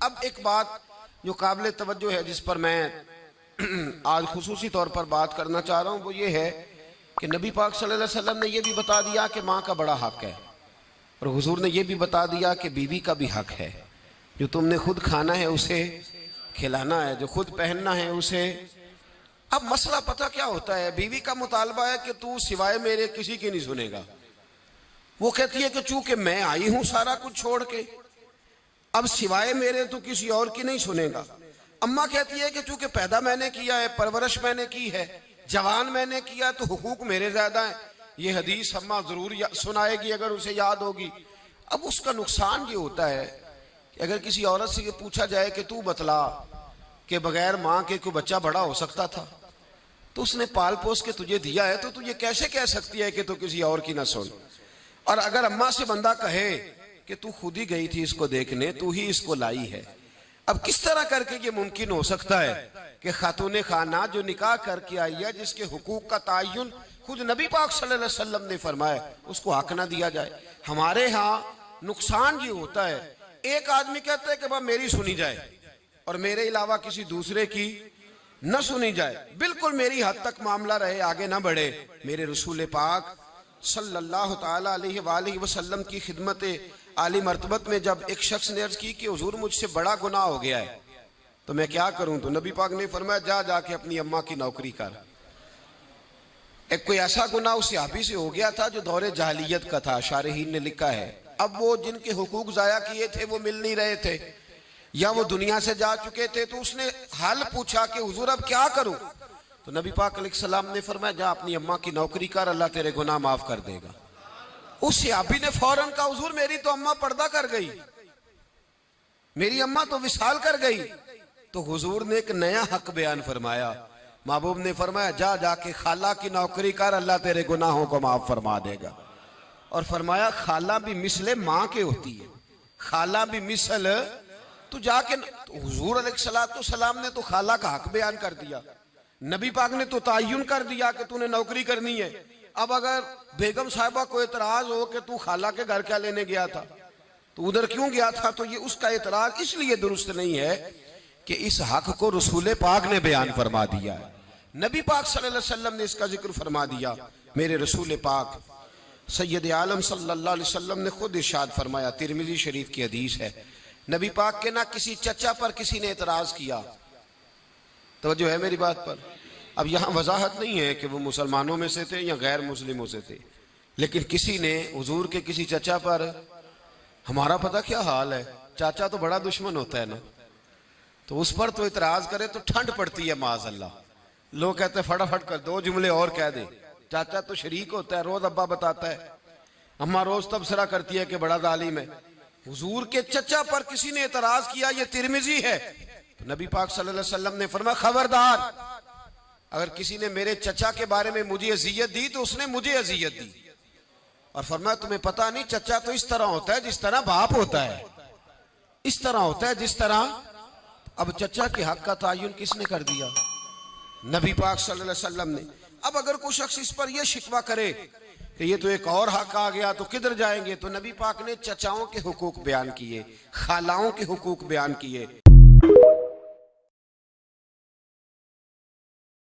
अब एक बात जो काबिल तवज्जो है, जिस पर मैं आज खुसूसी तौर पर बात करना चाह रहा हूँ, वो ये है कि नबी पाक सल्लल्लाहु अलैहि वसल्लम ने ये भी बता दिया कि माँ का बड़ा हक है, और हुजूर ने ये भी बता दिया कि बीवी का भी हक है। जो तुमने खुद खाना है उसे खिलाना है, जो खुद पहनना है उसे। अब मसला पता क्या होता है, बीवी का मुतालबा है कि तू सिवाय मेरे किसी की नहीं सुनेगा। वो कहती है कि चूंकि मैं आई हूं सारा कुछ छोड़ के, अब सिवाय मेरे तो किसी और की नहीं सुनेगा। अम्मा कहती है कि चूंकि पैदा मैंने किया है, परवरिश मैंने की है, जवान मैंने किया, तो हुकूक मेरे ज्यादा है। ये हदीस अम्मा जरूर सुनाएगी अगर उसे याद होगी। अब उसका नुकसान ये होता है कि अगर किसी औरत से ये पूछा जाए कि तू बतला कि बगैर माँ के कोई बच्चा बड़ा हो सकता था, तो उसने पाल पोस के तुझे दिया है, तो तू ये कैसे कह सकती है कि तू किसी और की ना सुन। और अगर अम्मा से बंदा कहे कि तू खुद ही गई थी इसको देखने, तू ही इसको लाई है, अब किस तरह करके ये मुमकिन हो सकता है कि खातून खाना जो निकाह करके आई है, जिसके हुकूक का तायुन खुद नबी पाक सल्लल्लाहु अलैहि वसल्लम ने फरमाया, उसको हक ना दिया जाए। हमारे यहाँ नुकसान ये होता है, एक आदमी कहता है कि भाई मेरी सुनी जाए और मेरे अलावा किसी दूसरे की न सुनी जाए, बिल्कुल मेरी हद तक मामला रहे, आगे ना बढ़े। मेरे रसूल पाक सल्लल्लाहु ताला अलैहि वसल्लम की खिदमत आली मर्तबत में जब एक शख्स ने अर्ज की कि हुजूर मुझसे बड़ा गुनाह हो गया है, तो मैं क्या करूं, तो नबी पाक ने फरमाया जा जाके अपनी अम्मा की नौकरी कर। एक कोई ऐसा गुनाह उस सहाबी से हो गया था जो दौरे जहालियत का था, शारहीन ने लिखा है। अब वो जिनके हुकूक जाया किए थे वो मिल नहीं रहे थे, या वो दुनिया से जा चुके थे, तो उसने हाल पूछा कि हुजूर अब क्या करूं, तो नबी पाक अलैहिस्सलाम ने फरमाया जा अपनी अम्मा की नौकरी कर, अल्लाह तेरे गुनाह माफ कर देगा। उस सहाबी ने फौरन कहा हुजूर मेरी तो अम्मा पर्दा कर गई, मेरी अम्मा तो विसाल कर गई। तो हुजूर ने एक नया हक बयान फरमाया, महबूब ने फरमाया जा जाके खाला की नौकरी कर, अल्लाह तेरे गुनाहों को माफ फरमा देगा। और फरमाया खाला भी मिसले माँ के होती है, खाला भी मिसल, तो जाके हुजूर अलैहिस्सलाम ने तो खाला का हक बयान कर दिया, नबी पाक ने तो तायुन कर दिया कि तूने नौकरी करनी है। अब अगर बेगम साहिबा को एतराज हो कि तू खाला के घर क्या लेने गया था, तो उधर क्यों गया था, तो ये उसका एतराज इसलिए दुरुस्त नहीं है कि इस हक को रसूल पाक ने बयान फरमा दिया है, नबी पाक सल्लल्लाहु अलैहि वसल्लम ने इसका जिक्र फरमा दिया। मेरे रसूल पाक सैयद आलम सल्लल्लाहु अलैहि वसल्लम ने खुद इरशाद फरमाया, तिरमिजी शरीफ की हदीस है, नबी पाक के ना किसी चचा पर किसी ने एतराज किया, तो जो है मेरी बात पर। अब यहाँ वजाहत नहीं है कि वो मुसलमानों में से थे या गैर मुस्लिमों से थे, लेकिन किसी ने हुजूर के किसी चचा पर, हमारा पता क्या हाल है, चाचा तो बड़ा दुश्मन होता है ना, तो उस पर तो इतराज करे तो ठंड पड़ती है माज़अल्लाह। लोग कहते हैं फटाफट कर दो जुमले और कह दे, चाचा तो शरीक होता है, रोज अब्बा बताता है, अम्मा रोज तबसरा करती है कि बड़ा जालिम है। हुजूर के चचा पर किसी ने इतराज किया, ये तिरमिजी है, तो नबी पाक सल्लल्लाहु अलैहि वसल्लम ने फरमाया खबरदार, अगर किसी ने मेरे चचा के बारे में मुझे अजियत दी तो उसने मुझे अजियत दी। और फरमाया तुम्हें पता नहीं, चचा तो इस तरह होता है जिस तरह बाप होता है, इस तरह होता है जिस तरह। अब चचा के हक का तायुन किसने कर दिया, नबी पाक सल्लल्लाहु अलैहि वसल्लम ने। अब अगर कोई शख्स इस पर यह शिकवा करे कि ये तो एक और हक आ गया तो किधर जाएंगे, तो नबी पाक ने चचाओं के हुकूक बयान किए, खालाओं के हुकूक बयान किए।